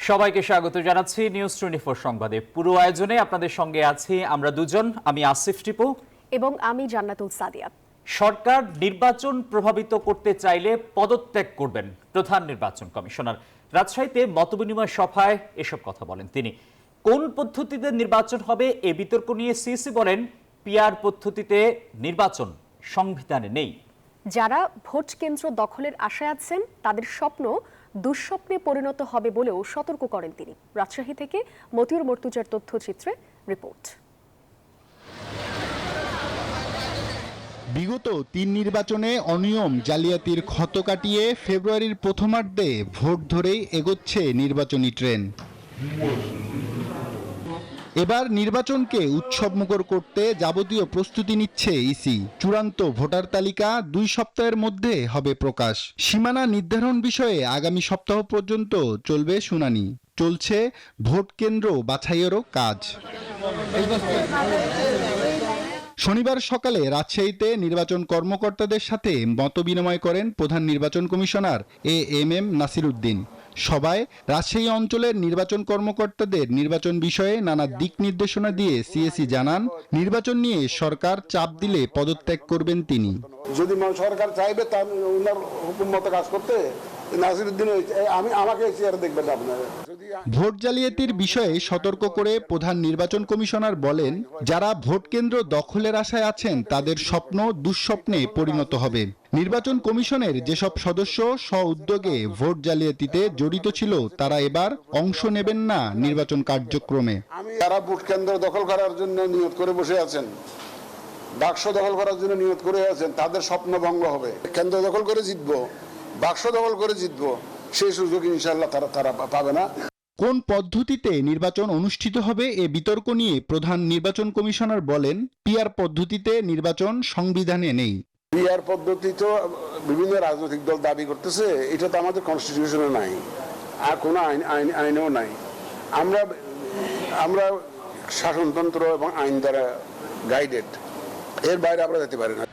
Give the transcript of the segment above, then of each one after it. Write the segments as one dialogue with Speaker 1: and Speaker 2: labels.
Speaker 1: সবাইকে স্বাগত জানাচ্ছি নিউজ 24 সংবাদে। পুরো আয়োজনে আপনাদের সঙ্গে আছি আমরা দুজন, আমি আসিফ টিপু
Speaker 2: এবং আমি জান্নাতুল সাদিয়া।
Speaker 1: সরকার নির্বাচন প্রভাবিত করতে চাইলে পদত্যাগ করবেন প্রধান নির্বাচন কমিশনার। রাজশাহীতে মতবিনিময় সভায় এসব কথা বলেন তিনি। কোন পদ্ধতিতে নির্বাচন হবে এ বিতর্ক নিয়ে সিসি বলেন, পিআর পদ্ধতিতে নির্বাচন সংবিধানে নেই।
Speaker 2: যারা ভোট কেন্দ্র দখলের আশায় আছেন তাদের স্বপ্ন দুঃস্বপ্নে পরিণত হবে বলেও সতর্ক করেন তিনি। রাজশাহী থেকে মতিউর মর্তুজার তথ্যচিত্রে রিপোর্ট।
Speaker 3: বিগত ৩ নির্বাচনে অনিয়ম জালিয়াতির ক্ষত কাটিয়ে ফেব্রুয়ারির প্রথমার্ধে ভোট ধরেই এগোচ্ছে নির্বাচনী ট্রেন। এবার নির্বাচনকে উৎসবমুখর করতে যাবতীয় প্রস্তুতি নিচ্ছে ইসি। চূড়ান্ত ভোটার তালিকা ২ সপ্তাহের মধ্যে হবে প্রকাশ। সীমানা নির্ধারণ বিষয়ে আগামী সপ্তাহ পর্যন্ত চলবে শুনানি। চলছে ভোট কেন্দ্র বাছাইয়েরও কাজ। শনিবার সকালে রাজশাহীতে নির্বাচন কর্মকর্তাদের সাথে মতবিনিময় করেন প্রধান নির্বাচন কমিশনার এএমএম নাসির উদ্দিন। সভায় রাজশাহী অঞ্চলের নির্বাচন কর্মকর্তাদের নির্বাচন বিষয়ে নানা দিক নির্দেশনা দিয়ে সিএসি জানান, নির্বাচন নিয়ে সরকার চাপ দিলে পদত্যাগ করবেন তিনি।
Speaker 4: যদি সরকার চাইবে তার ওনার হুকুম মতো কাজ করতে, আমাকে দেখবেন আপনারা।
Speaker 3: ভোট জালিয়াতির বিষয়ে সতর্ক করে প্রধান নির্বাচন কমিশনার বলেন, যারা ভোট কেন্দ্র দখলের আশায় আছেন তাদের স্বপ্ন দুঃস্বপ্নে পরিণত হবে। নির্বাচন কমিশনের যেসব সদস্য স্ব-উদ্যোগে ভোট জালিয়াতিতে জড়িত ছিল তারা এবার অংশ নেবেন না নির্বাচন কার্যক্রমে।
Speaker 4: যারা ভোট কেন্দ্র দখল করার জন্য নিয়ত করে বসে আছেন, বাক্স দখল করার জন্য নিয়ত করে আছেন, তাদের স্বপ্ন ভঙ্গ হবে। কেন্দ্র দখল করে জিতবো, বাক্স দখল করে জিতবো, সেই সুযোগ ইনশাআল্লাহ তারা পাবে না।
Speaker 3: কোন পদ্ধতিতে নির্বাচন অনুষ্ঠিত হবে এ বিতর্ক নিয়ে প্রধান নির্বাচন কমিশনার বলেন, পিআর পদ্ধতিতে নির্বাচন সংবিধানে নেই।
Speaker 4: পিআর পদ্ধতি তো বিভিন্ন রাজনৈতিক দল দাবি করতেছে, এটা তো আমাদের কনস্টিটিউশনে নাই, আর কোনো আইনেও নাই। আমরা শাসনতন্ত্র এবং আইন দ্বারা গাইডেড, এর বাইরে আমরা যেতে পারি না।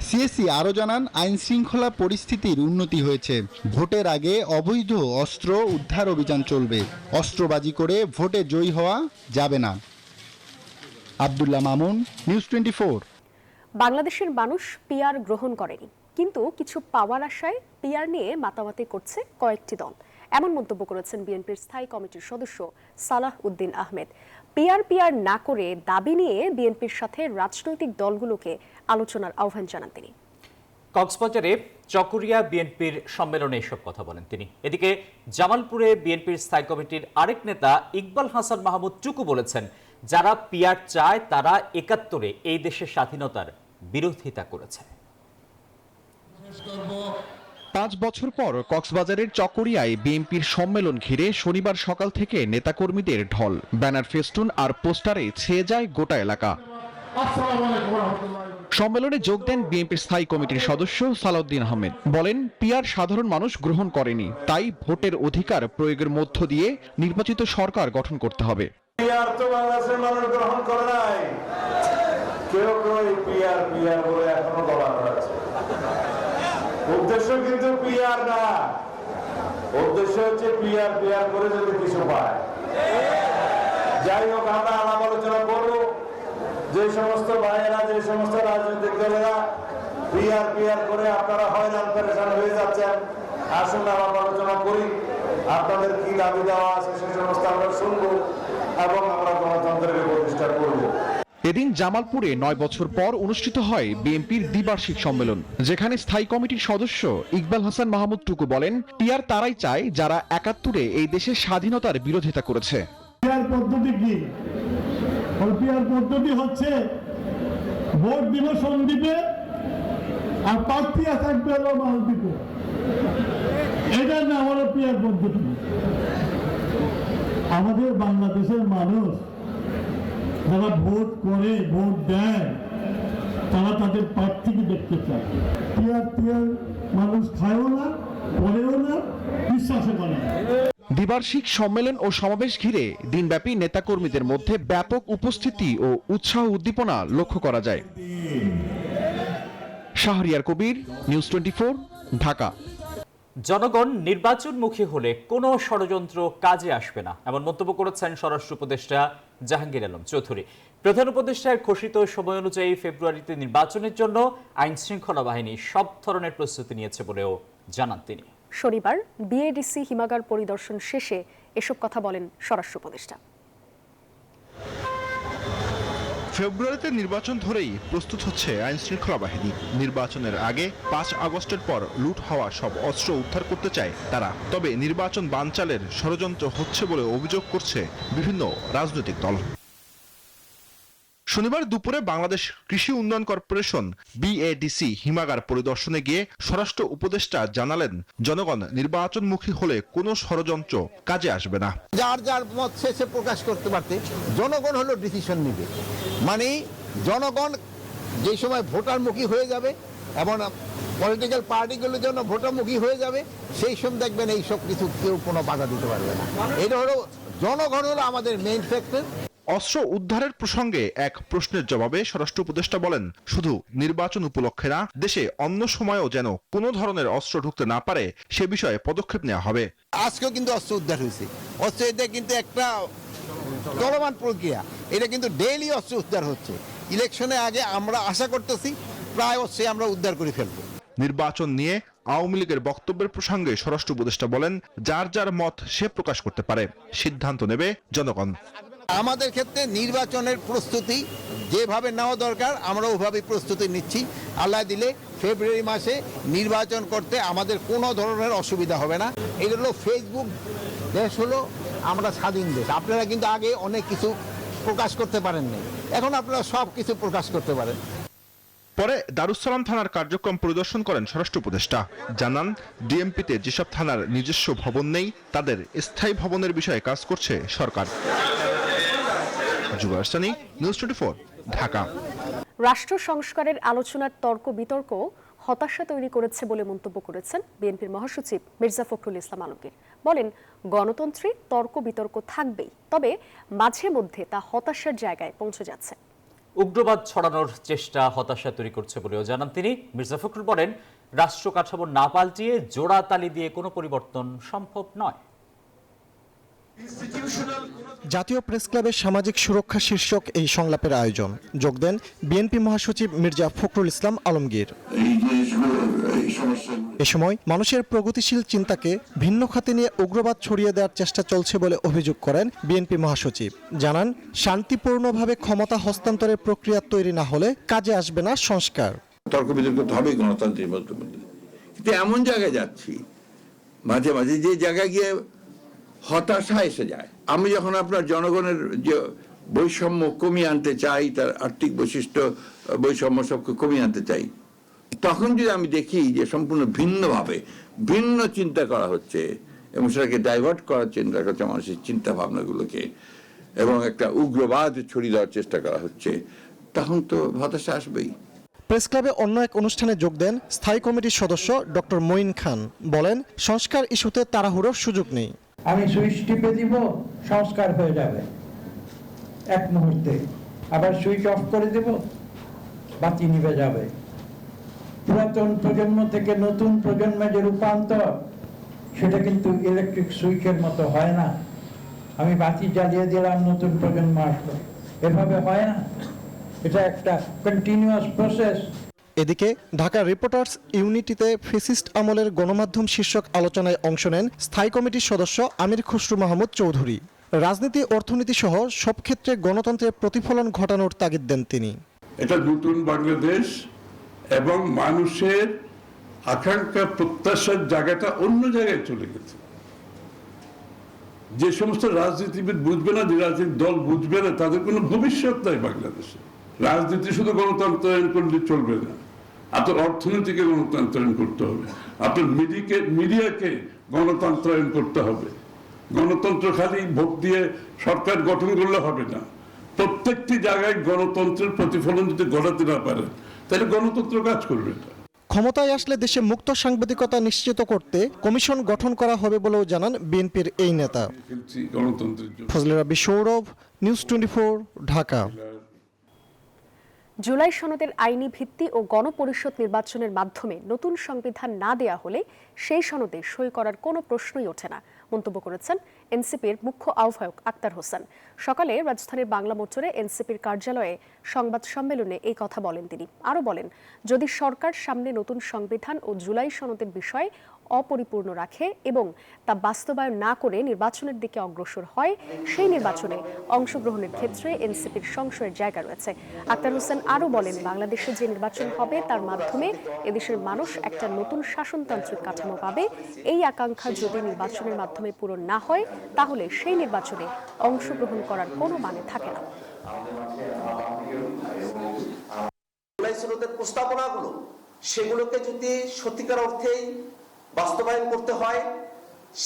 Speaker 3: সিএসি আরও জানান, আইন শৃঙ্খলা পরিস্থিতির উন্নতি হয়েছে। ভোটের আগে অবৈধ অস্ত্র উদ্ধার অভিযান চলবে। অস্ত্রবাজি করে ভোটে জয়ী হওয়া যাবে না। আব্দুল্লাহ মামুন, নিউজ 24।
Speaker 2: বাংলাদেশের মানুষ পিআর গ্রহণ করেনি, কিন্তু কিছু পাওয়ার আশায় পিআর নিয়ে মাতামাতি করছে কয়েকটি দল। এমন মন্তব্য করেছেন বিএনপির স্থায়ী কমিটির সদস্য সালাহ উদ্দিন আহমেদ। পিআর না করে দাবি নিয়ে বিএনপির সাথে রাজনৈতিক দলগুলোকে আলোচনার আহ্বান জানান তিনি।
Speaker 1: কক্সবাজারে চকরিয়া বিএনপির সম্মেলনে এসব কথা বলেন তিনি। এদিকে জামালপুরে বিএনপির স্থায়ী কমিটির আরেক নেতা ইকবাল হাসান মাহমুদ টুকু বলেছেন, যারা পিআর চায় তারা ৭১-এ এই দেশের স্বাধীনতার বিরোধিতা করেছে।
Speaker 5: ৫ বছর পর কক্সবাজারের চকরিয়ায় বিএনপির সম্মেলন ঘিরে শনিবার সকাল থেকে নেতাকর্মীদের ঢল। ব্যানার, ফেস্টুন আর পোস্টারে ছেয়ে যায় গোটা এলাকা। সম্মেলনে যোগ দেন বিএনপির স্থায়ী কমিটির সদস্য সালাউদ্দিন আহমেদ। বলেন, পিআর সাধারণ মানুষ গ্রহণ করেনি, তাই ভোটের অধিকার প্রয়োগের মধ্য দিয়ে নির্বাচিত সরকার গঠন করতে হবে।
Speaker 6: পিআর তো বাংলাদেশের মানুষ গ্রহণ করে নাই, কেউ পিআর বলে এখনো বলা হচ্ছে। উদ্দেশ্য কিন্তু পিআর না, উদ্দেশ্য হচ্ছে পিআর করে যদি কিছু পায়। যাই হোক, আমরা আলাপ আলোচনা করবো। যে সমস্ত ভাইয়েরা, যে সমস্ত রাজনৈতিক দলেরা পিআর করে আপনারা হয়রান পেরেশান হয়ে যাচ্ছেন, আসুন আলাপ আলোচনা করি। আপনাদের কি দাবি দেওয়া আছে সে সমস্ত আমরা শুনবো এবং আমরা গণতন্ত্রের প্রতিষ্ঠা করবো।
Speaker 5: এদিন জামালপুরে ৯ বছর পর অনুষ্ঠিত হয় বিএনপির দ্বিবার্ষিক সম্মেলন, যেখানে স্থায়ী কমিটির সদস্য ইকবাল হাসান মাহমুদ টুকু বলেন, পিআর তারাই চায় যারা ৭১-এ এই দেশের স্বাধীনতার বিরোধিতা করেছে।
Speaker 7: পিআর পদ্ধতি কি? পিআর পদ্ধতি হচ্ছে ভোট দিব সন্দ্বীপে, আর প্রার্থী থাকবে হলো মালদ্বীপে। এটার নাম হলো পিআর পদ্ধতি। আমাদের বাংলাদেশের মানুষ যারা ভোট করে, ভোট দেয়, তারা তাদের প্রার্থীকে দেখতে চায়। পিআর মানুষ খায়ও না, পড়েও না, বিশ্বাসও করে না।
Speaker 5: দ্বিবার্ষিক সম্মেলন ও সমাবেশ ঘিরে দিনব্যাপী নেতাকর্মীদের মধ্যে ব্যাপক উপস্থিতি ও উৎসাহ উদ্দীপনা লক্ষ্য করা যায়। শাহরিয়ার কবির, নিউজ 24, ঢাকা।
Speaker 1: জনগণ নির্বাচনমুখী হলে কোনো ষড়যন্ত্র কাজে আসবে না, এমন মন্তব্য করেছেন স্বরাষ্ট্র উপদেষ্টা জাহাঙ্গীর আলম চৌধুরী। প্রধান উপদেষ্টার ঘোষিত সময় অনুযায়ী ফেব্রুয়ারিতে নির্বাচনের জন্য আইন শৃঙ্খলা বাহিনী সব ধরনের প্রস্তুতি নিয়েছে বলেও জানান তিনি।
Speaker 2: শনিবার বিএডিসি হিমাগার পরিদর্শন শেষে এসব কথা বলেন স্বরাষ্ট্র উপদেষ্টা।
Speaker 8: ফেব্রুয়ারিতে নির্বাচন ধরেই প্রস্তুত হচ্ছে আইন শৃঙ্খলা বাহিনী। নির্বাচনের আগে 5 আগস্টের পর লুট হওয়া সব অস্ত্র উদ্ধার করতে চায় তারা। তবে নির্বাচন বানচালের ষড়যন্ত্র হচ্ছে বলে অভিযোগ করছে বিভিন্ন রাজনৈতিক দল। শনিবার দুপুরে বাংলাদেশ কৃষি উন্নয়ন কর্পোরেশন বিএডিসি হিমাগার পরিদর্শনে গিয়ে স্বরাষ্ট্র উপদেষ্টা জানালেন, জনগণ নির্বাচনমুখী হলে কোনো ষড়যন্ত্র কাজে আসবে না।
Speaker 9: যার যার মত শেষে প্রকাশ করতে পারতে, জনগণ হলো ডিসিশন নিবে। মানে জনগণ যে সময় ভোটারমুখী হয়ে যাবে এবং পলিটিক্যাল পার্টিগুলোর জন্য ভোটারমুখী হয়ে যাবে, সেই সময় দেখবেন এই সব কিছু কেউ কোনো বাধা দিতে পারবে না। এটা হলো জনগণ হলো আমাদের মেইন ফ্যাক্টর।
Speaker 8: অস্ত্র উদ্ধারের প্রসঙ্গে এক প্রশ্নের জবাবে স্বরাষ্ট্র উপদেষ্টা বলেন, শুধু নির্বাচন উপলক্ষে না, দেশে অন্য সময়েও যেন কোনো ধরনের অস্ত্র ঢুকতে না পারে সে বিষয়ে পদক্ষেপ নেওয়া হবে।
Speaker 9: আজকেও কিন্তু অস্ত্র উদ্ধার হয়েছে। অস্ত্র এটা কিন্তু একটা চলমান প্রক্রিয়া, এটা কিন্তু ডেইলি অস্ত্র উদ্ধার হচ্ছে। ইলেকশনের আগে আমরা আশা করতেছি প্রায় অস্ত্র আমরা উদ্ধার করে ফেলবো।
Speaker 8: নির্বাচন নিয়ে আওয়ামী লীগের বক্তব্যের প্রসঙ্গে স্বরাষ্ট্র উপদেষ্টা বলেন, যার যার মত সে প্রকাশ করতে পারে, সিদ্ধান্ত নেবে জনগণ।
Speaker 9: আমাদের ক্ষেত্রে নির্বাচনের প্রস্তুতি যেভাবে নেওয়া দরকার আমরা ওইভাবেই প্রস্তুতি নিচ্ছি। আল্লাহ দিলে ফেব্রুয়ারি মাসে নির্বাচন করতে আমাদের কোনো ধরনের অসুবিধা হবে না। এটা হলো ফেসবুক দেশ, হলো আমরা স্বাধীন দেশ। আপনারা কিন্তু আগে অনেক কিছু প্রকাশ করতে পারেননি, এখন আপনারা সব কিছু প্রকাশ করতে পারেন।
Speaker 8: পরে দারুসালাম থানার কার্যক্রম পরিদর্শন করেন স্বরাষ্ট্র উপদেষ্টা। জানান, ডিএমপিতে যেসব থানার নিজস্ব ভবন নেই তাদের স্থায়ী ভবনের বিষয়ে কাজ করছে সরকার। নিউজ 24, ঢাকা।
Speaker 2: রাষ্ট্র সংস্কারের আলোচনার তর্ক বিতর্ক হতাশা তৈরি করেছে বলে মন্তব্য করেছেন বিএনপির মহাসচিব মির্জা ফখরুল ইসলাম আলমগীর। বলেন, গণতন্ত্রে তর্ক বিতর্ক থাকবেই, তবে মাঝে মধ্যে তা হতাশার জায়গায় পৌঁছে যাচ্ছে।
Speaker 1: উগ্রবাদ ছড়ানোর চেষ্টা হতাশা তৈরি করছে বলেও জানান তিনি। মির্জা ফখরুল বলেন, রাষ্ট্র কাঠামো না পাল্টিয়ে জোড়া তালি দিয়ে কোনো পরিবর্তন সম্ভব নয়।
Speaker 10: জাতীয় প্রেস ক্লাবের সামাজিক সুরক্ষা শীর্ষক এই সংলাপের আয়োজন যোগ দেন বিএনপি মহাসচিব মির্জা ফখরুল ইসলাম আলমগীর। এ সময় মানুষের প্রগতিশীল চিন্তাকে ভিন্ন খাতে নিয়ে উগ্রবাদ ছড়িয়ে দেওয়ার চেষ্টা চলছে বলে অভিযোগ করেন বিএনপি মহাসচিব। জানান, শান্তিপূর্ণভাবে ক্ষমতা হস্তান্তরের প্রক্রিয়া তৈরি না হলে কাজে আসবে না সংস্কার।
Speaker 11: তর্ক বিতর্ক তো হবেই গণতন্ত্রের মধ্যে, কিন্তু এমন জায়গায় যাচ্ছি মাঝে মাঝে যে জায়গায় গিয়ে হতাশা এসে যায়। আমি যখন আপনার জনগণের যে বৈষম্য কমিয়ে আনতে চাই, তার আর্থিক বৈশিষ্ট্য বৈষম্য সবকে কমিয়ে আনতে চাই, তখন যদি আমি দেখি যে সম্পূর্ণ ভিন্নভাবে ভিন্ন চিন্তা করা হচ্ছে এবং সেটাকে ডাইভার্ট করার চিন্তা করছে মানুষের চিন্তা ভাবনাগুলোকে, এবং একটা উগ্রবাদ ছড়িয়ে দেওয়ার চেষ্টা করা হচ্ছে, তখন তো হতাশা আসবেই।
Speaker 10: প্রেস ক্লাবে অন্য এক অনুষ্ঠানে যোগ দেন স্থায়ী কমিটির সদস্য ডক্টর মঈন খান। বলেন, সংস্কার ইস্যুতে তাড়াহুড়োর সুযোগ নেই।
Speaker 12: আমি সুইচ টিপে দিব, সংস্কার হয়ে যাবে এক মুহূর্তে, আবার সুইচ অফ করে দেব, বাতি নিভে যাবে। পুরাতন প্রজন্ম থেকে নতুন প্রজন্মে যে রূপান্তর, সেটা কিন্তু ইলেকট্রিক সুইচের মতো হয় না। আমি বাতি জ্বালিয়ে দিলাম, নতুন প্রজন্ম আসলো, এভাবে হয় না। এটা একটা কন্টিনিউয়াস প্রসেস।
Speaker 10: এদিকে ঢাকা রিপোর্টার্স ইউনিটিতে ফেসিস্ট আমলের গণমাধ্যম শীর্ষক আলোচনায় অংশ নেন স্থায়ী কমিটির সদস্য আমির খসরু মাহমুদ চৌধুরী। রাজনীতি, অর্থনীতি সহ সব ক্ষেত্রে গণতন্ত্রের প্রতিফলন ঘটানোর তাগিদ দেন তিনি।
Speaker 6: এটা নতুন বাংলাদেশ এবং মানুষের আকাঙ্ক্ষা প্রত্যাশার জায়গাটা অন্য জায়গায় চলে গেছে। যে সমস্ত রাজনীতিবিদ বুঝবে না, যে রাজনৈতিক দল বুঝবে না, তাদের কোনো ভবিষ্যৎ নাই বাংলাদেশে। রাজনীতি শুধু গণতন্ত্রায়ন করলে চলবে না, আপনার অর্থনীতিকে গণতন্ত্রায়ন করতে হবে, আপনার মিডিয়াকে গণতন্ত্রায়ন করতে হবে। গণতন্ত্র খালি ভোট দিয়ে সরকার গঠন করলে হবে না, প্রত্যেকটি জায়গায় গণতন্ত্রের প্রতিফলন যদি ঘটাতে না পারে তাহলে গণতন্ত্র কাজ করবে না।
Speaker 10: ক্ষমতায় আসলে দেশে মুক্ত সাংবাদিকতা নিশ্চিত করতে কমিশন গঠন করা হবে বলেও জানান বিএনপির এই নেতা। ফজলে রাব্বি সৌরভ, নিউজ 24, ঢাকা।
Speaker 2: জুলাই সনদের আইনি ভিত্তি ও গণপরিষদ নির্বাচনের মাধ্যমে নতুন সংবিধান না দেয়া হলে সেই সনদে সই করার কোনো প্রশ্নই ওঠে না মন্তব্য করেছেন এনসিপির মুখ্য আহ্বায়ক আক্তার হোসেন। সকালে রাজধানীর বাংলা মোটরে এনসিপির কার্যালয়ে সংবাদ সম্মেলনে এই কথা বলেন তিনি। আরও বলেন, যদি সরকার সামনে নতুন সংবিধান ও জুলাই সনদের বিষয় অপরিপূর্ণ রাখে এবং তা বাস্তবায়ন না করে নির্বাচনের দিকে অগ্রসর হয়, সেই নির্বাচনে অংশগ্রহণের ক্ষেত্রে এনসিপির সংশয়ের জায়গা রয়েছে। আক্তার হোসেন আরও বলেন, বাংলাদেশে যে নির্বাচন হবে তার মাধ্যমে এদেশের মানুষ একটা নতুন শাসনতান্ত্রিক কাঠামো পাবে। এই আকাঙ্ক্ষা যদি নির্বাচনের মাধ্যমে পূরণ না হয়, তাহলে সেই নির্বাচনে অংশগ্রহণ করার কোনো মানে থাকে না।
Speaker 13: প্রস্তাবনাগুলো সেগুলোকে যদি সত্যিকার অর্থেই বাস্তবায়ন করতে হয়,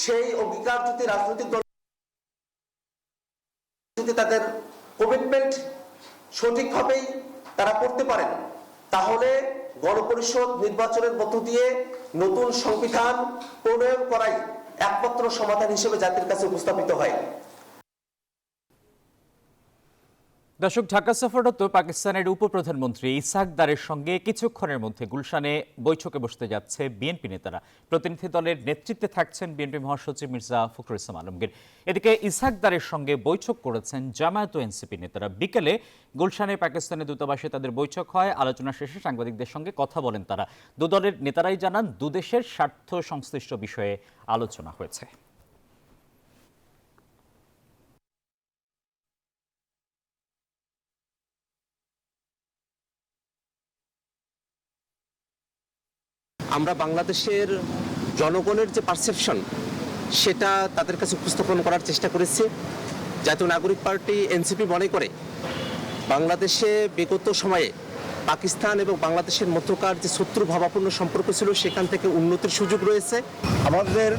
Speaker 13: সেই অঙ্গীকার যদি রাজনৈতিক দল যদি তাদের কমিটমেন্ট সঠিকভাবেই তারা করতে পারেন, তাহলে গণপরিষদ নির্বাচনের মধ্য দিয়ে নতুন সংবিধান প্রণয়ন করাই একমাত্র সমাধান হিসেবে জাতির কাছে উপস্থাপিত হয়।
Speaker 1: দর্শক, ঢাকা সফররত পাকিস্তানের উপপ্রধানমন্ত্রী ইসহাক দারের সঙ্গে কিছুক্ষণের মধ্যে গুলশানে বৈঠকে বসতে যাচ্ছে বিএনপি নেতারা। প্রতিনিধি দলের নেতৃত্বে থাকছেন বিএনপি মহাসচিব মির্জা ফখরুল ইসলাম আলমগীর। এদিকে ইসহাক দারের সঙ্গে বৈঠক করেছেন জামায়াত ও এনসিপি নেতারা। বিকেলে গুলশানে পাকিস্তানের দূতাবাসে তাদের বৈঠক হয়। আলোচনা শেষে সাংবাদিকদের সঙ্গে কথা বলেন তারা। দু দলের নেতারাই জানান, দুদেশের স্বার্থ সংশ্লিষ্ট বিষয়ে আলোচনা হয়েছে।
Speaker 13: আমরা বাংলাদেশের জনগণের যে পারসেপশন সেটা তাদের কাছে উপস্থাপন করার চেষ্টা করেছি। জাতীয় নাগরিক পার্টি এনসিপি মনে করে বাংলাদেশে বিগত সময়ে পাকিস্তান এবং বাংলাদেশের মধ্যকার যে শত্রুভাবাপন্ন সম্পর্ক ছিল, সেখান থেকে উন্নতির সুযোগ রয়েছে।
Speaker 14: আমাদের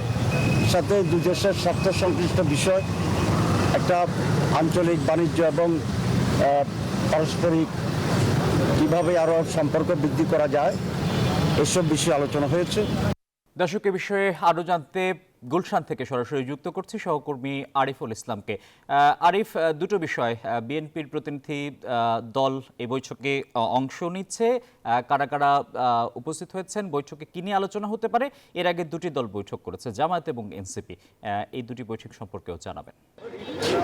Speaker 14: সাথে দুই দেশের স্বার্থ সংশ্লিষ্ট বিষয়, একটা আঞ্চলিক বাণিজ্য এবং পারস্পরিক কীভাবে আরও সম্পর্ক বৃদ্ধি করা যায়, এসব বিষয়ে আলোচনা হয়েছে।
Speaker 1: দর্শক, এ বিষয়ে আরও জানতে গুলশান থেকে সরাসরি যুক্ত করছি সহকর্মী আরিফুল ইসলামকে। আরিফ, দুটো বিষয়, বিএনপির প্রতিনিধি দল এই বৈঠকে অংশ নিচ্ছে, কারা কারা উপস্থিত হয়েছেন, বৈঠকে কি নিয়ে আলোচনা হতে পারে? এর আগে দুটি দল বৈঠক করেছে, জামায়াত এবং এনসিপি। এই দুটি বৈঠক সম্পর্কেও জানাবেন।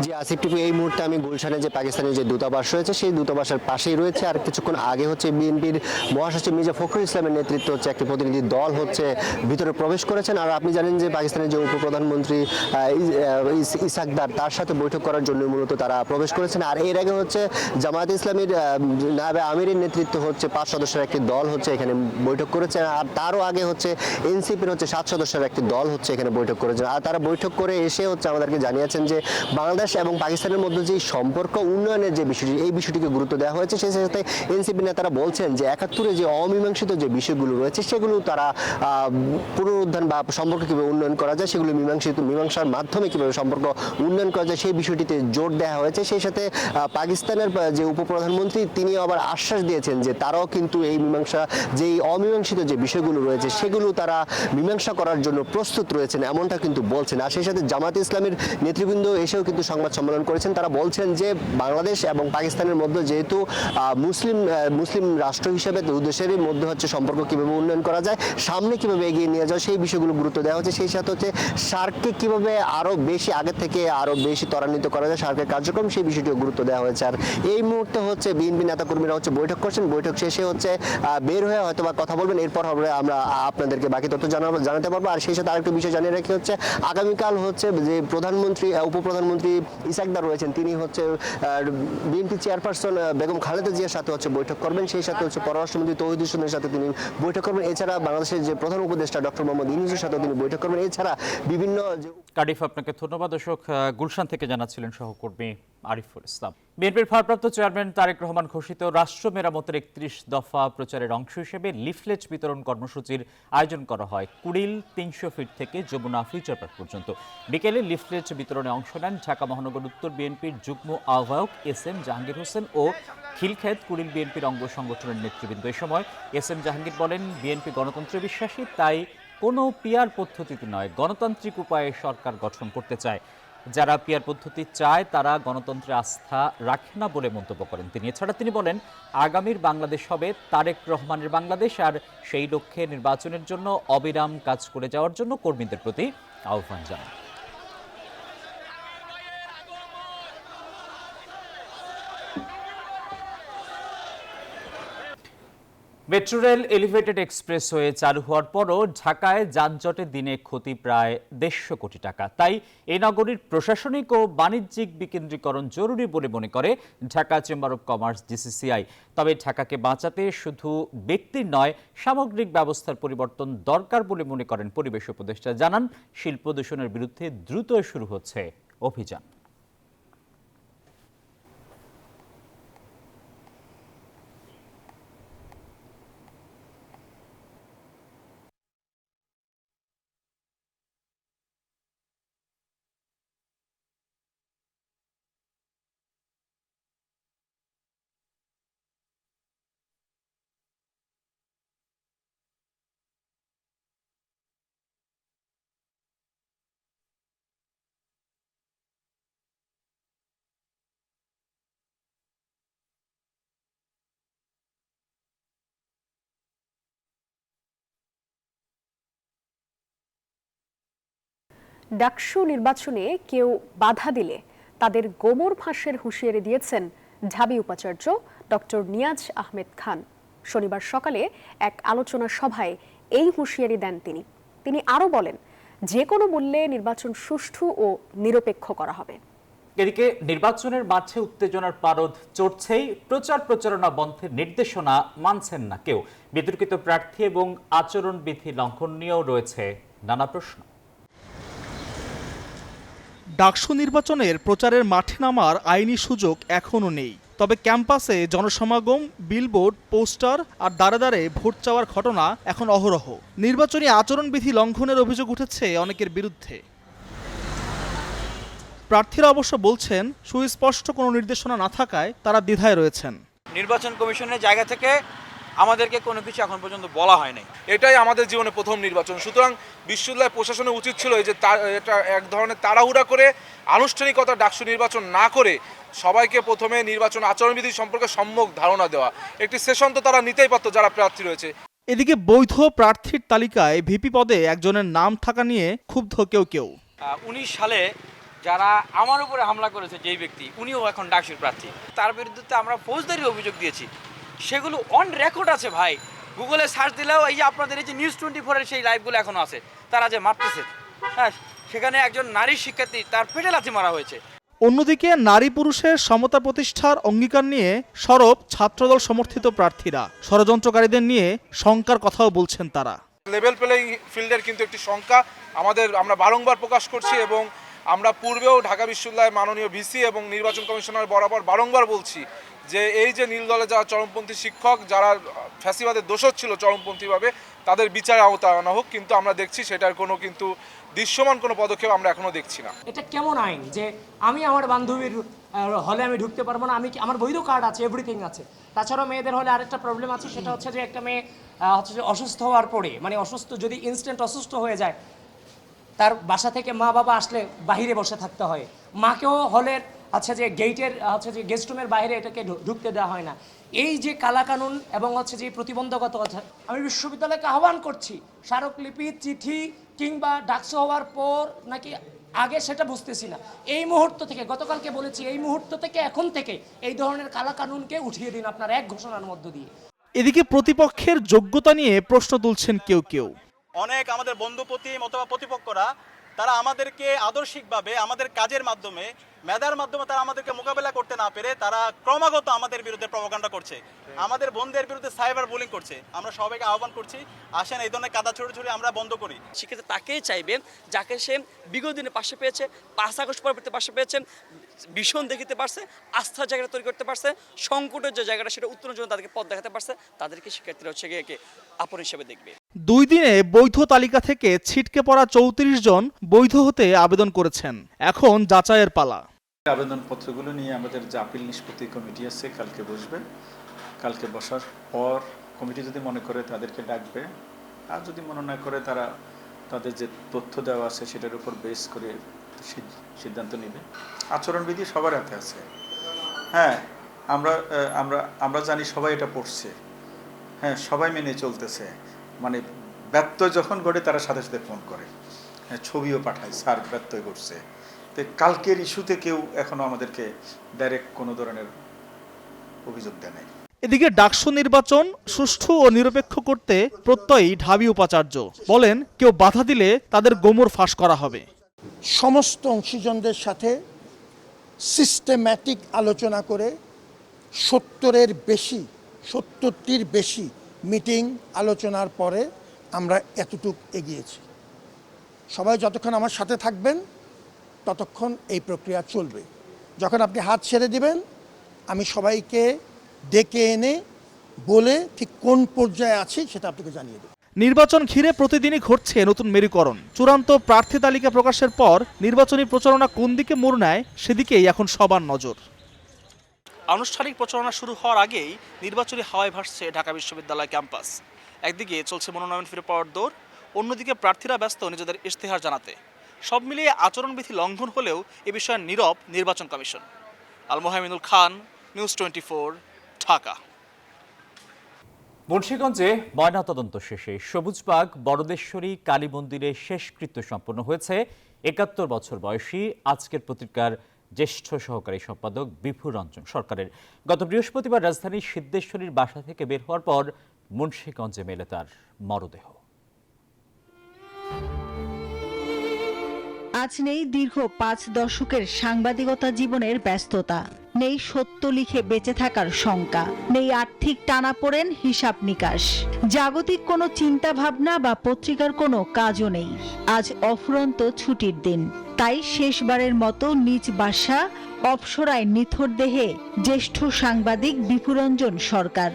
Speaker 15: জি আসিফ টিপু, এই মুহূর্তে আমি গুলশানে যে পাকিস্তানের যে দূতাবাস রয়েছে সেই দূতাবাসের পাশেই রয়েছে। আর কিছুক্ষণ আগে হচ্ছে বিএনপির মহাসচিব মির্জা ফখরুল ইসলামের নেতৃত্বে হচ্ছে একটি প্রতিনিধি দল হচ্ছে ভিতরে প্রবেশ করেছেন। আর আপনি জানেন যে পাকিস্তানের যে উপপ্রধানমন্ত্রী ইসহাক দার, তার সাথে বৈঠক করার জন্য মূলত তারা প্রবেশ করেছেন। আর এর আগে হচ্ছে জামায়াত ইসলামীর নায়েবে আমিরের নেতৃত্ব হচ্ছে 5 সদস্যের একটি দল হচ্ছে এখানে বৈঠক করেছেন। আর তারও আগে হচ্ছে এনসিপির হচ্ছে 7 সদস্যের একটি দল হচ্ছে এখানে বৈঠক করেছেন। আর তারা বৈঠক করে এসে হচ্ছে আমাদেরকে জানিয়েছেন যে বাংলাদেশ এবং পাকিস্তানের মধ্যে যে সম্পর্ক উন্নয়নের যে বিষয়টি, এই বিষয়টিকে গুরুত্ব দেওয়া হয়েছে। সেই সাথে এনসিপি নেতারা বলছেন যে 71-এ যে অমীমাংসিত যে বিষয়গুলো রয়েছে সেগুলো তারা পুনরুদ্ধার বা সম্পর্ক কীভাবে উন্নয়ন করা যায়, সেগুলো মীমাংসার মাধ্যমে কীভাবে সম্পর্ক উন্নয়ন করা যায় সেই বিষয়টিতে জোর দেওয়া হয়েছে। সেই সাথে পাকিস্তানের যে উপপ্রধানমন্ত্রী তিনি আবার আশ্বাস দিয়েছেন যে তারাও কিন্তু এই যেই অমীমাংসিত যে বিষয়গুলো রয়েছে সেগুলো তারা মীমাংসা করার জন্য প্রস্তুত রয়েছেন, এমনটা কিন্তু বলছেন। আর সেই সাথে জামায়াত ইসলামীর নেতৃবৃন্দ এসেও কিন্তু সংবাদ সম্মেলন করেছেন। তারা বলছেন যে বাংলাদেশ এবং পাকিস্তানের মধ্যে যেহেতু মুসলিম রাষ্ট্র হিসেবে দু দেশেরই মধ্যে হচ্ছে সম্পর্ক কীভাবে উন্নয়ন করা যায়, সামনে কীভাবে এগিয়ে নিয়ে যাওয়া, সেই বিষয়গুলো গুরুত্ব দেওয়া হচ্ছে। সেই সাথে হচ্ছে সার্ককে কীভাবে আরও বেশি আগে থেকে আরও বেশি ত্বরান্বিত করা যায় সার্কের কার্যক্রম, সেই বিষয়টিও গুরুত্ব দেওয়া হয়েছে। আর এই মুহূর্তে হচ্ছে বিএনপি নেতাকর্মীরা হচ্ছে বৈঠক করছেন। বৈঠক শেষে হচ্ছে বের হয়ে হয়তো বা কথা বলবেন, এরপর হবে আমরা আপনাদেরকে বাকি তথ্য জানাতে পারবো। আর সেই সাথে আরেকটা বিষয় জানিয়ে রাখি হচ্ছে আগামীকাল হচ্ছে যে উপপ্রধানমন্ত্রী ইসহাক দার রয়েছেন, তিনি হচ্ছে বিএনপি চেয়ারপারসন বেগম খালেদা জিয়ার সাথে হচ্ছে বৈঠক করবেন। সেই সাথে হচ্ছে পররাষ্ট্রমন্ত্রী তৌহিদ হোসেনের সাথে তিনি বৈঠক করবেন। এছাড়া বাংলাদেশের যে প্রধান উপদেষ্টা ডক্টর মোহাম্মদ ইউনূসের সাথে তিনি বৈঠক করবেন। এছাড়া বিভিন্ন
Speaker 1: কার্ডিফ, আপনাকে ধন্যবাদ। দর্শক, গুলশান থেকে জানাচ্ছিলেন সহকর্মী আরিফুল ইসলাম। বিএনপির ভারপ্রাপ্ত চেয়ারম্যান তারেক রহমান ঘোষিত রাষ্ট্র মেরামতের 31 দফা প্রচারের অংশ হিসেবে লিফলেট বিতরণ কর্মসূচির আয়োজন করা হয় কুড়িল 300 ফিট থেকে যমুনা ফিউচার পার্ক পর্যন্ত। বিকেলে লিফলেট বিতরণে অংশ নেন ঢাকা মহানগর উত্তর বিএনপির যুগ্ম আহ্বায়ক SM জাহাঙ্গীর হোসেন ও খিলক্ষেত কুড়িল বিএনপির অঙ্গ সংগঠনের নেতৃবৃন্দ। এ সময় SM জাহাঙ্গীর বলেন, বিএনপি গণতন্ত্রে বিশ্বাসী, তাই কোনো পিআর পদ্ধতিতে নয়, গণতান্ত্রিক উপায়ে সরকার গঠন করতে চায়। যারা পিয়ার পদ্ধতি চায় তারা গণতন্ত্রে আস্থা রাখে না বলে মন্তব্য করেন তিনি। এছাড়া তিনি বলেন, আগামীর বাংলাদেশ হবে তারেক রহমানের বাংলাদেশ, আর সেই লক্ষ্যে নির্বাচনের জন্য অবিরাম কাজ করে যাওয়ার জন্য কর্মীদের প্রতি আহ্বান জানান। মেট্রো রেল এলিভেটেড এক্সপ্রেসওয়ে চালু হওয়ার পরও ঢাকায় যানজটে দিনে ক্ষতি প্রায় 150 কোটি টাকা। তাই এই নগরীর প্রশাসনিক ও বাণিজ্যিক বিকেন্দ্রীকরণ জরুরি বলে মনে করে Dhaka chamber of commerce DCCI। তবে ঢাকাকে বাঁচাতে শুধু ব্যক্তির নয়, সামগ্রিক ব্যবস্থার পরিবর্তন দরকার বলে মনে করেন পরিবেশ উপদেষ্টা। জানান, শিল্প দূষণের বিরুদ্ধে দ্রুত শুরু হচ্ছে অভিযান।
Speaker 2: ডাকসু নির্বাচনে কেউ বাধা দিলে তাদের গোমর ফাঁসের হুঁশিয়ারি দিয়েছেন ঢাবি উপাচার্য ডক্টর নিয়াজ আহমেদ খান। শনিবার সকালে এক আলোচনা সভায় এই হুঁশিয়ারি দেন তিনি আরও বলেন, যে কোনো মূল্যে নির্বাচন সুষ্ঠু ও নিরপেক্ষ করা হবে।
Speaker 1: এদিকে নির্বাচনের মাঠে উত্তেজনার পারদ চড়ছেই, প্রচারণা বন্ধের নির্দেশনা মানছেন না কেউ। বিতর্কিত প্রার্থী এবং আচরণবিধি লঙ্ঘন নিয়েও রয়েছে নানা প্রশ্ন।
Speaker 16: ডাকসু নির্বাচনের প্রচারের মাঠে নামার আইনি সুযোগ এখনও নেই, তবে ক্যাম্পাসে জনসমাগম, বিলবোর্ড, পোস্টার আর দাঁড়ে দাঁড়ে ভোট চাওয়ার ঘটনা এখন অহরহ। নির্বাচনী আচরণবিধি লঙ্ঘনের অভিযোগ উঠেছে অনেকের বিরুদ্ধে। প্রার্থীরা অবশ্য বলছেন, সুস্পষ্ট কোনো নির্দেশনা না থাকায় তারা দ্বিধায় রয়েছেন।
Speaker 17: নির্বাচন কমিশনের জায়গা থেকে আমাদেরকে কোনো কিছু এখন পর্যন্ত বলা হয় নাই।
Speaker 18: এটাই আমাদের জীবনে প্রথম নির্বাচন, সুতরাং বিশ্ববিদ্যালয় প্রশাসনের উচিত ছিল যে এটা এক ধরনের তাড়াহুড়া করে আনুষ্ঠানিকতা ডাকসু নির্বাচন না করে সবাইকে প্রথমে নির্বাচন আচরণবিধি সম্পর্কে সম্যক ধারণা দেওয়া। একটি সেশন তো তারা নিতেই পারতো যারা প্রার্থী রয়েছে।
Speaker 16: এদিকে বৈধ প্রার্থীর তালিকায় ভিপি পদে একজনের নাম থাকা নিয়ে ক্ষুব্ধ কেউ।
Speaker 17: 19 সালে যারা আমার উপরে হামলা করেছে যেই ব্যক্তি, উনিও এখন ডাকসুর প্রার্থী। তার বিরুদ্ধে আমরা ফৌজদারি অভিযোগ দিয়েছি, সেগুলো অন রেকর্ড আছে ভাই। গুগলে সার্চ দিলেও এই যে আপনাদের এই যে নিউজ 24-এর সেই লাইভগুলো এখনো আছে। তারা যে মারতেছে, হ্যাঁ, সেখানে একজন নারী শিক্ষার্থী তার পেটে লাথি মারা হয়েছে।
Speaker 16: অন্যদিকে নারী পুরুষের সমতা প্রতিষ্ঠার অঙ্গীকার নিয়ে সরব ছাত্রদল সমর্থিত প্রার্থীরা। ষড়যন্ত্রকারীদের নিয়ে শঙ্কার কথাও বলছেন তারা।
Speaker 18: লেভেল প্লেইং ফিল্ডের কিন্তু একটি শঙ্কা আমরা বারংবার প্রকাশ করছি এবং আমরা পূর্বেও ঢাকা বিশ্ববিদ্যালয়ের মাননীয় ভিসি এবং নির্বাচন কমিশনার বরাবর বারংবার বলছি যে এই যে নীল দলে যারা চরমপন্থী শিক্ষক, যারা ফ্যাসিবাদের দোষর ছিল চরমপন্থীভাবে, তাদের বিচারে আওতায় আনা হোক। কিন্তু আমরা দেখছি সেটার কোনো কিন্তু দৃশ্যমান কোনো পদক্ষেপ আমরা এখনো দেখছি না।
Speaker 19: এটা কেমন আইন যে আমি আমার বান্ধবীর হলে আমি ঢুকতে পারবো না? আমার বৈধ কার্ড আছে, এভরিথিং আছে। তাছাড়াও মেয়েদের হলে আরেকটা প্রবলেম আছে, সেটা হচ্ছে যে একটা মেয়ে হচ্ছে যে অসুস্থ হওয়ার পরে, মানে অসুস্থ যদি ইনস্ট্যান্ট অসুস্থ হয়ে যায়, তার বাসা থেকে মা বাবা আসলে বাহিরে বসে থাকতে হয়। মাকেও হলের হচ্ছে যে গেটের হচ্ছে যে গেস্ট রুমের বাইরে এটাকে ঢুকতে দেওয়া হয় না। এই যে কালাকানুন এবং হচ্ছে যে প্রতিবন্ধকতা, আমি বিশ্ববিদ্যালয়কে আহ্বান করছি, স্মারকলিপি, চিঠি কিংবা ডাকসু হওয়ার পর নাকি আগে সেটা বুঝতেছি না, এই মুহূর্ত থেকে, গতকালকে বলেছি, এই মুহূর্ত থেকে এখন থেকে এই ধরনের কালাকানুনকে উঠিয়ে দিন আপনার এক ঘোষণার মধ্য দিয়ে।
Speaker 16: এদিকে প্রতিপক্ষের যোগ্যতা নিয়ে প্রশ্ন তুলছেন কেউ।
Speaker 20: অনেক আমাদের বন্ধুপতি অথবা প্রতিপক্ষরা তারা আমাদেরকে আদর্শিকভাবে আমাদের কাজের মাধ্যমে, মেধার মাধ্যমে তারা আমাদেরকে মোকাবেলা করতে না পেরে তারা ক্রমাগত আমাদের বিরুদ্ধে প্রপাগান্ডা করছে, আমাদের বন্ধুদের বিরুদ্ধে সাইবার বুলিং করছে। আমরা সবাইকে আহ্বান করছি, আসেন এই ধরনের কাদা ছড়ি আমরা বন্ধ করি।
Speaker 21: সেক্ষেত্রে তাকেই চাইবেন যাকে সে বিগত দিনে পাশে পেয়েছে, 5 আগস্ট পরবর্তী পাশে পেয়েছেন, ভীষণ দেখিতে পারছে, আস্থার জায়গাটা তৈরি করতে পারছে, সংকটের যে জায়গাটা সেটা উত্তরণের জন্য তাদেরকে পথ দেখাতে পারছে, তাদেরকে শিক্ষার্থীরা হচ্ছে গিয়ে আপন হিসেবে দেখবে।
Speaker 16: 2 দিনে বৈধ তালিকা থেকে ছিটকে পড়া 34 জন বৈধ হতে আবেদন করেছেন। এখন যাচাইয়ের পালা।
Speaker 22: আবেদনপত্রগুলো নিয়ে আমাদের যে আপিল নিষ্পত্তি কমিটি আছে, কালকে বসবে। কালকে বসার পর কমিটি যদি মনে করে তাদেরকে ডাকবে, আর যদি মনে না করে তারা তাদের যে তথ্য দেওয়া আছে সেটার উপর বেস করে সিদ্ধান্ত নেবে। আচরণবিধি সবার হাতে আছে। হ্যাঁ, আমরা জানি সবাই এটা পড়ছে, হ্যাঁ সবাই মেনে চলতেছে, মানে ব্যত্যয় যখন ঘটে তারা সাথে সাথে ফোন করে, হ্যাঁ ছবিও পাঠায় স্যার ব্যত্যয় ঘটছে। তো কালকের ইস্যুতে কেউ এখনো আমাদেরকে ডাইরেক্ট কোনো ধরনের অভিযোগ দেয় নাই।
Speaker 16: এদিকে ডাকসু নির্বাচন সুষ্ঠু ও নিরপেক্ষ করতে প্রত্যয়ী ঢাবি উপাচার্য বলেন, কেউ বাধা দিলে তাদের গোমর ফাঁস করা হবে।
Speaker 3: সমস্ত অংশীজনদের সাথে সিস্টেম্যাটিক আলোচনা করে 70টির বেশি মিটিং আলোচনার পরে আমরা এতটুক এগিয়েছি। সবাই যতক্ষণ আমার সাথে থাকবেন ততক্ষণ এই প্রক্রিয়া চলবে। যখন আপনি হাত ছেড়ে দিবেন আমি সবাইকে ডেকে এনে বলে ঠিক কোন পর্যায়ে আছি সেটা আপনাকে জানিয়ে দেব।
Speaker 16: নির্বাচন ঘিরে প্রতিদিনই ঘটছে নতুন মেরুকরণ। চূড়ান্ত প্রার্থী তালিকা প্রকাশের পর নির্বাচনী প্রচারণা কোন দিকে মোড় নেয় সেদিকেই এখন সবার নজর। আনুষ্ঠানিক প্রচারণা শুরু হওয়ার আগেই নির্বাচনী হাওয়ায় ভাসছে ঢাকা বিশ্ববিদ্যালয় ক্যাম্পাস। একদিকে চলছে মনোনয়ন ফিরে পাওয়ার দৌড়, অন্যদিকে প্রার্থীরা ব্যস্ত নিজেদের ইশতেহার জানাতে। সব মিলিয়ে আচরণবিধি লঙ্ঘন হলেও এ বিষয়ে নীরব নির্বাচন কমিশন। আল মোহামিনুল খান, নিউজ 24, ঢাকা।
Speaker 1: মুন্সিগঞ্জে ময়নাতদন্ত শেষে সবুজবাগ বড়দেশ্বরী কালী মন্দিরে শেষকৃত্য সম্পন্ন হয়েছে ৭১ বছর বয়সী আজকের পত্রিকার জ্যেষ্ঠ সহকারী সম্পাদক বিভুর রঞ্জন সরকারের। গত বৃহস্পতিবার রাজধানীর সিদ্ধেশ্বরীর বাসা থেকে বের হওয়ার পর মুন্সিগঞ্জে মেলে তার মরদেহ।
Speaker 4: আজ নেই দীর্ঘ 5 দশকের সাংবাদিকতা জীবনের ব্যস্ততা, নেই সত্য লিখে বেঁচে থাকার শঙ্কা, নেই আর্থিক টানাপোড়েন, হিসাব নিকাশ, জাগতিক কোনো চিন্তা ভাবনা বা পত্রিকার কোনো কাজও নেই। আজ অফুরন্ত ছুটির দিন, তাই শেষবারের মতো নিজ বাসা অপসরায় নিথর দেহে জ্যেষ্ঠ সাংবাদিক বিভুরঞ্জন সরকার।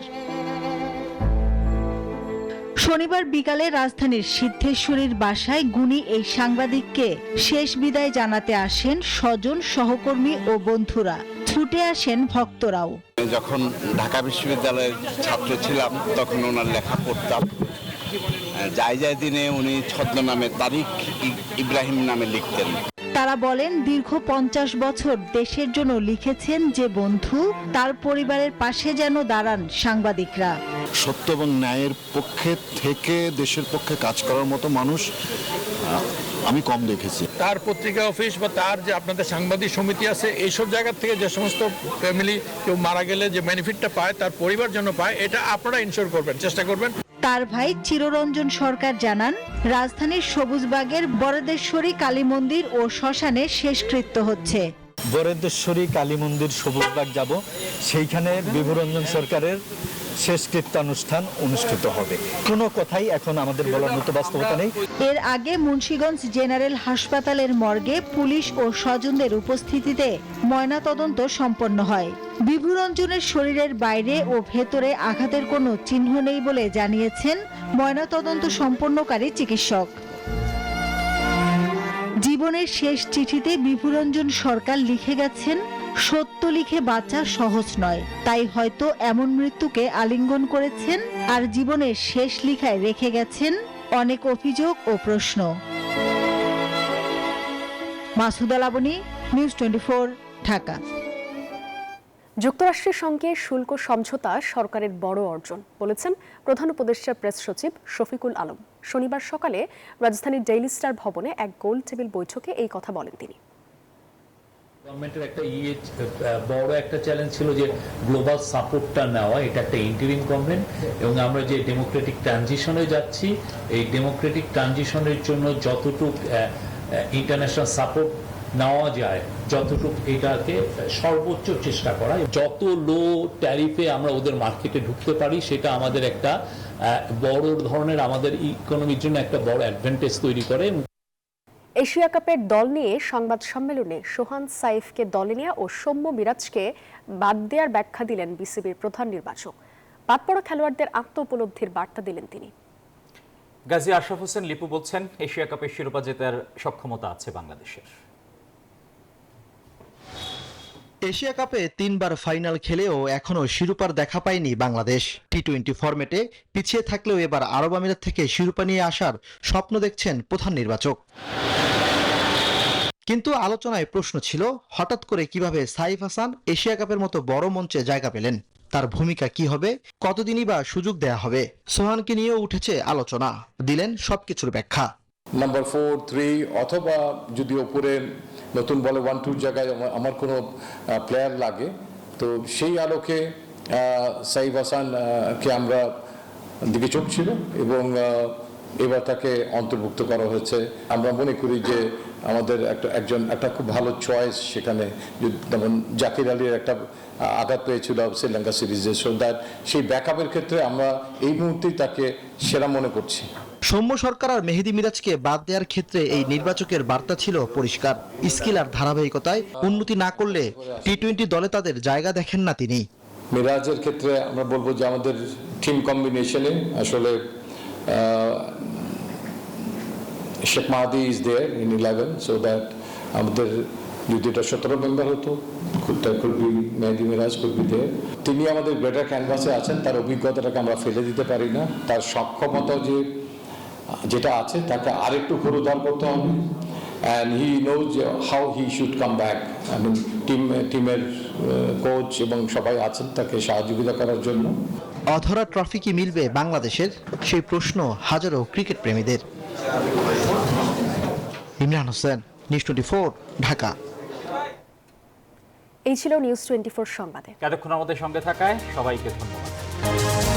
Speaker 4: শনিবার বিকালে রাজধানীর সিদ্ধেশ্বরীর বাসায় গুণী এই সাংবাদিককে শেষ বিদায় জানাতে আসেন স্বজন, সহকর্মী ও বন্ধুরা। ছুটে আসেন ভক্তরাও।
Speaker 23: যখন ঢাকা বিশ্ববিদ্যালয়ের ছাত্র ছিলাম তখন ওনার লেখা পড়তাম। যায় দিনে উনি ছদ্মনামে তারিক ইব্রাহিম নামে লিখতেন।
Speaker 4: তারা বলেন, দীর্ঘ 50 বছর দেশের জন্য লিখেছেন যে বন্ধু, তার পরিবারের পাশে যেন দাঁড়ান সাংবাদিকরা।
Speaker 24: সত্য এবং ন্যায়ের পক্ষে থেকে দেশের পক্ষে কাজ করার মতো মানুষ আমি কম দেখেছি।
Speaker 25: তার পত্রিকা অফিস বা তার যে আপনাদের সাংবাদিক সমিতি আছে, এইসব জায়গা থেকে যে সমস্ত ফ্যামিলি কেউ মারা গেলে যে বেনিফিটটা পায় তার পরিবার জন্য পায়, এটা আপনারা ইনশিওর করবেন, চেষ্টা করবেন।
Speaker 4: তার ভাই চিররঞ্জন সরকার জানান, রাজধানীর সবুজবাগের বরদেশ্বরী কালী মন্দির ও শ্মশানে শেষকৃত্য হচ্ছে।
Speaker 26: বরদেশ্বরী কালী মন্দির সবুজবাগ যাব, সেইখানে বিভুরঞ্জন সরকারের শেষকৃত্যানুষ্ঠান অনুষ্ঠিত হবে। কোনো কথাই এখন আমাদের বলার মতো বাস্তবতা নেই।
Speaker 4: এর আগে মুন্সিগঞ্জ জেনারেল হাসপাতালের মর্গে পুলিশ ও স্বজনদের উপস্থিতিতে ময়নাতদন্ত সম্পন্ন হয়। বিভুরঞ্জনের শরীরের বাইরে ও ভেতরে আঘাতের কোনো চিহ্ন নেই বলে জানিয়েছেন ময়নাতদন্ত সম্পন্নকারী চিকিৎসক। জীবনের শেষ চিঠিতে বিভুরঞ্জন সরকার লিখে গেছেন, সত্য লিখে বাঁচা সহজ নয়, তাই হয়তো এমন মৃত্যুকে আলিঙ্গন করেছেন আর জীবনের শেষ লিখায় রেখে গেছেন অনেক অভিযোগ ও প্রশ্ন। মাসুদা লাবনী, নিউজ 24, ঢাকা।
Speaker 2: যুক্তরাষ্ট্রের সঙ্গে শুল্ক সমঝোতা সরকারের বড় অর্জন বলেছেন প্রধান উপদেষ্টা প্রেস সচিব শফিকুল আলম। শনিবার সকালে রাজধানীর ডেইলি স্টার ভবনে এক গোল টেবিল বৈঠকে এই কথা বলেন তিনি।
Speaker 27: গভর্নমেন্টের একটা বড় একটা চ্যালেঞ্জ ছিল যে গ্লোবাল সাপোর্টটা নেওয়া, এটা একটা ইন্টারিম গভর্নমেন্ট, এবং আমরা যে ডেমোক্রেটিক ট্রানজিশনে যাচ্ছি, এই ডেমোক্রেটিক ট্রানজিশনের জন্য যতটুকু ইন্টারন্যাশনাল সাপোর্ট নেওয়া যায়, যতটুকু এটাকে সর্বোচ্চ চেষ্টা করা, যত লো ট্যারিফে আমরা ওদের মার্কেটে ঢুকতে পারি, সেটা আমাদের একটা বড় ধরনের আমাদের ইকোনমির জন্য একটা বড় অ্যাডভান্টেজ তৈরি করে।
Speaker 2: এশিয়া কাপের দল নিয়ে সংবাদ সম্মেলনে সোহান সাইফকে দলে নেওয়া ও সৌম্য মিরাজকে বাদ দেওয়ার ব্যাখ্যা দিলেন বিসিবির প্রধান নির্বাচক। বাদ পড়া খেলোয়াড়দের আত্ম উপলব্ধির বার্তা দিলেন তিনি।
Speaker 1: গাজী আশরাফ হোসেন লিপু বলছেন, এশিয়া কাপের শিরোপা জেতার সক্ষমতা আছে বাংলাদেশের।
Speaker 10: এশিয়া কাপে 3 বার ফাইনাল খেলেও এখনো শিরোপার দেখা পায়নি বাংলাদেশ। টি-20 ফরম্যাটে পিছিয়ে থাকলেও এবার আরব আমিরাত থেকে শিরোপা নিয়ে আসার স্বপ্ন দেখছেন প্রধান নির্বাচক। কিন্তু আলোচনায় প্রশ্ন ছিল হঠাৎ করে কিভাবে সাইফ হাসান এশিয়া কাপের মতো বড় মঞ্চে জায়গা পেলেন, তার ভূমিকা কি হবে, কতদিনই বা সুযোগ দেয়া হবে। সোহানকে নিয়েও উঠেছে আলোচনা, দিলেন সবকিছুর ব্যাখ্যা।
Speaker 5: নাম্বার 4, 3 অথবা যদি ওপরে নতুন বলে 1-2 জায়গায় আমার কোনো প্লেয়ার লাগে, তো সেই আলোকে সাইফ হাসানকে আমরা দিকে চোখ ছিল এবং এবার তাকে অন্তর্ভুক্ত করা হয়েছে। আমরা মনে করি যে আমাদের একটা খুব ভালো চয়েস সেখানে, যেমন জাকির আলীর একটা আঘাত পেয়েছিল শ্রীলঙ্কা সিরিজে, সো দ্যাট সেই ব্যাকআপের ক্ষেত্রে আমরা এই মুহূর্তেই তাকে সেরা মনে করছি।
Speaker 10: সৌম্য সরকার আর মেহেদী মিরাজকে বাদ দেওয়ার ক্ষেত্রে এই নির্বাচকের বার্তা ছিল পরিষ্কার, স্কিল আর ধারাবাহিকতায় উন্নতি না করলে টি-20 দলে তাদের জায়গা দেখেন না তিনি।
Speaker 5: মিরাজের ক্ষেত্রে আমরা বলবো যে আমাদের টিম কম্বিনেশনে আসলে Sheikh Mahedi is there in 11, so that আমাদের যদি এটা 17 মেম্বার হতো, Mehedi Miraz could be there. তিনি আমাদের গ্রেটার ক্যানভাসে আছেন, তার অভিজ্ঞতাটাকে আমরা ফেলে দিতে পারি না, তার সক্ষমতা যেটা আছে তাকে আরেকটু পুনরুদ্ধার করতে হবে। And he knows how he should come back. I mean টিমের কোচ এবং সবাই আছেন তাকে সহযোগিতা করার জন্য।
Speaker 10: অধরা ট্রফি কি মিলবে বাংলাদেশের, সেই প্রশ্ন হাজারো ক্রিকেট প্রেমীদের। ইমরান হোসেন, নিউজ 24, ঢাকা।
Speaker 2: এই ছিল নিউজ 24 সংবাদে।
Speaker 1: এতক্ষণ আমাদের সঙ্গে থাকায় সবাইকে ধন্যবাদ।